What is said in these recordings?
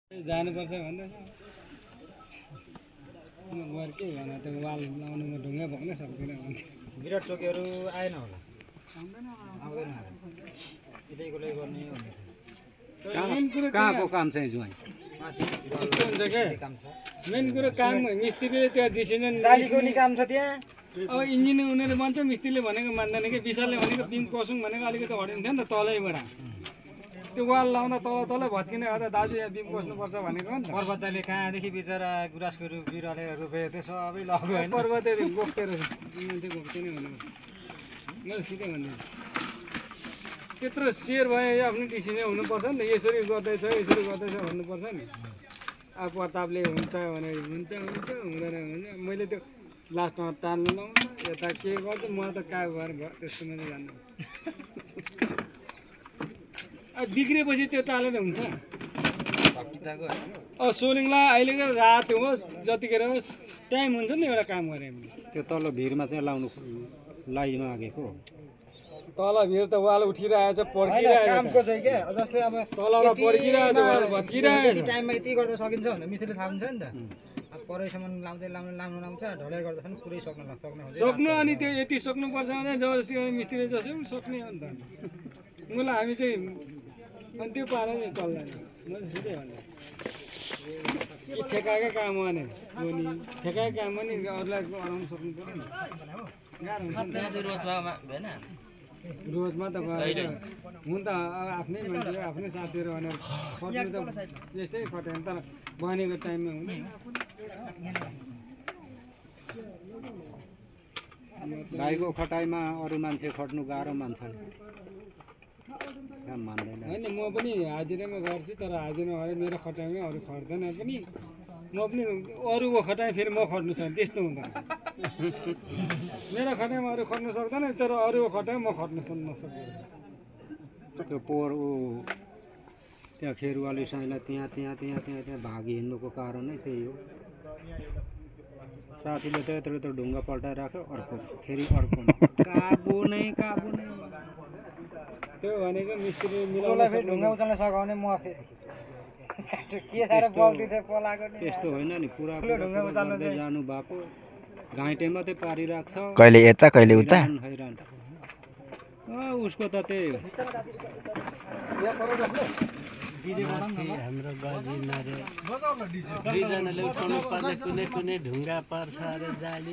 जानुपर्छ भन्दा गएर के गर्न त्यो वाल लाउनुमा ढुङ्गा भग्न सक्दैन भन्थ्यो। विराट चोकीहरू आएन होला, आउँदैन होला, यतैकोले गर्ने भन्ने थियो। कहाँको काम चाहिँ जुवाई यस्तो हुन्छ क्या, काम छ, मेन कुरो काम मिस्त्रीले त्यो डिसिजन चालीको नि काम छ त्यहाँ। अब इन्जिन उनीहरूले भन्छ, मिस्त्रीले भनेको मान्दैन कि। विशालले भनेको बिम पसौँ भनेको अलिकति हटिन्थ्यो नि त तलैबाट। त्यो वाल लाउँदा तल भत्किने अझ दाजु यहाँ बिम पस्नुपर्छ भनेको नि त। पर्वतले कहाँदेखि बिचरा गुराँसको बिरुवाले रोपेको थियो सबै लग्यो होइन। पर्वतले गोप्थेर मान्छे गोप्थ्यो नै भनेको मैले सिधै भनिदिन्छु। त्यत्रो सेयर भयो आफ्नो डिसिजन हुनुपर्छ नि त। यसरी गर्दैछ भन्नुपर्छ नि। अब प्रतापले हुन्छ भने हुन्छ हुँदैन। मैले त्यो लास्टमा तान्नु लाउँछ यता के गर्छ, म त कहाँ गएर भयो त्यस्तोमा चाहिँ जान्नु। अब बिग्रेपछि त्यो टालेर हुन्छ। अब सोलिङलाई अहिलेको रात होस् जतिखेर होस् टाइम हुन्छ नि एउटा काम गरे भने। त्यो तल भिरमा चाहिँ लाउनु मागेको तल भिर त वाल उठिरहेछ, पड्किरहेछ। कामको चाहिँ क्या जस्तै अब तलबाट पड्किरहेछ, वाल भत्किरहेछ। टाइममा यति गर्दा सकिन्छ भनेर मिस्त्रीले थाहा हुन्छ नि त। अब परैसम्म लाउँछ ढलाइ गर्दाखेरि पुरै सक्नु अनि त्यो यति सक्नुपर्छ भने जबरजस्ती मिस्त्रीले जसो पनि सक्ने हो नि त। मलाई हामी चाहिँ अनि त्यो पारा चाहिँ चल्दैन। मैले सिधै भने के ठेकाएकै काम हो भने ठेकाएकै काम हो नि, अरूलाई अराउनु सक्नु पऱ्यो नि। गाह्रो हुन्छ नि रोजमा त गएर हुन त आफ्नै मान्छे आफ्नै साथीहरू भनेर खट्नु त यसै खट्यो तर बनेको टाइममा हुने। भाइको खटाइमा अरू मान्छे खट्नु गाह्रो मान्छन्, काम मान्दैन। होइन म पनि हाजिरामा गर्छु, तर हाजिरामा गरे मेरो खटाइमै अरू खट्दैन पनि। म पनि अरूको खटाइ फेरि म खट्नु सक्दैन, त्यस्तो हुँदैन। मेरो खटाइमा अरू खट्नु सक्दैन, तर अरूको खटाइ म खट्नु नसक्दैन। त्यो पोहोर त्यहाँ खेरवाली साइला त्यहाँ भागी हिँड्नुको कारण नै त्यही हो। साथीले त यत्रो ढुङ्गा पल्टाइराख्यो, अर्को फेरि अर्को काबु नै त्यो भनेको मिस्त्री ढुङ्गा उचाल्न सघाउने म के साह्रो बल्दी थियो पलाएको नि। त्यस्तो होइन नि, पुरा गर्दै जानु भएको घाइटे मात्रै पारिराख्छ, कहिले यता कहिले उता। हैरान उसको त त्यही हो। हाम्रो गजी नरे दुईजनाले उठाउनु पर्ने कुनै ढुङ्गा पर्छ अरे जाली,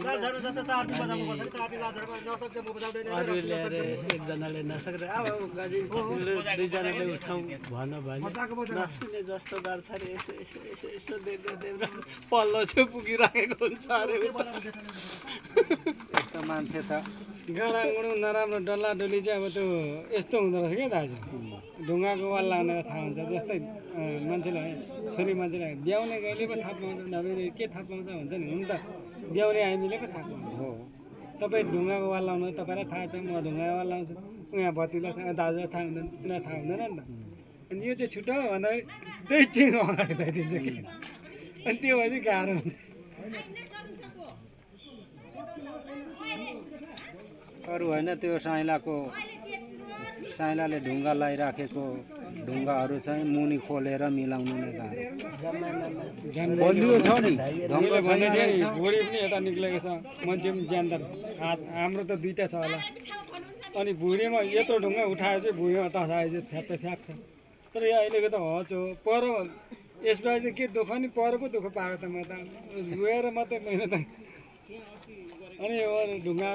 अरू ल्याएर एकजनाले नसक्दा अब गजी दुईजनाले उठाउँ भन्यो भने नसुने जस्तो गर्छ अरे। यसो देब्रा पल्लो चाहिँ पुगिराखेको हुन्छ अरे। यस्तो मान्छे त गाडा गुडु नराम्रो डल्ला डुली चाहिँ अब त्यो यस्तो हुँदो रहेछ क्या दाजु। ढुङ्गाको वाल लगाउनेर थाहा हुन्छ। जस्तै मान्छेलाई छोरी मान्छेलाई ब्याउने कहिले पो थाहा पाउँछ, नभए के थाहा पाउँछ भन्छ नि। हुन त ब्याउने हामीले पो थाहा पाउँछ हो। तपाईँ ढुङ्गाको वाल लाउनु तपाईँलाई थाहा छ, म ढुङ्गाको वाल लाउँछु, उहाँ भतिलाई थाहा, दाजुलाई थाहा हुँदैन, उनीहरूलाई थाहा हुँदैन नि त। अनि यो चाहिँ छुट्टो भन्दाखेरि त्यही चिज अगाडि ल्याइदिन्छ कि। अनि त्यो भएपछि गाह्रो हुन्छ। अरू होइन, त्यो साइलाले ढुङ्गा लगाइराखेको ढुङ्गाहरू चाहिँ मुनि खोलेर मिलाउनु नै गाह्रो। बलियो छ नि, ढङ्गले भने चाहिँ भुँडी पनि यता निक्लेको छ, मान्छे पनि ज्यानदार। हाम्रो त दुईवटा छ होला। अनि भुँडीमा यत्रो ढुङ्गा उठाएपछि भुँडीमा टसाएपछि फ्याक्छ। तर यो अहिलेको त हच हो। पर यसबाट चाहिँ के दुःख नि, पर पो दुःख पाएको त म त रोएर मात्रै मैले त। अनि यो ढुङ्गा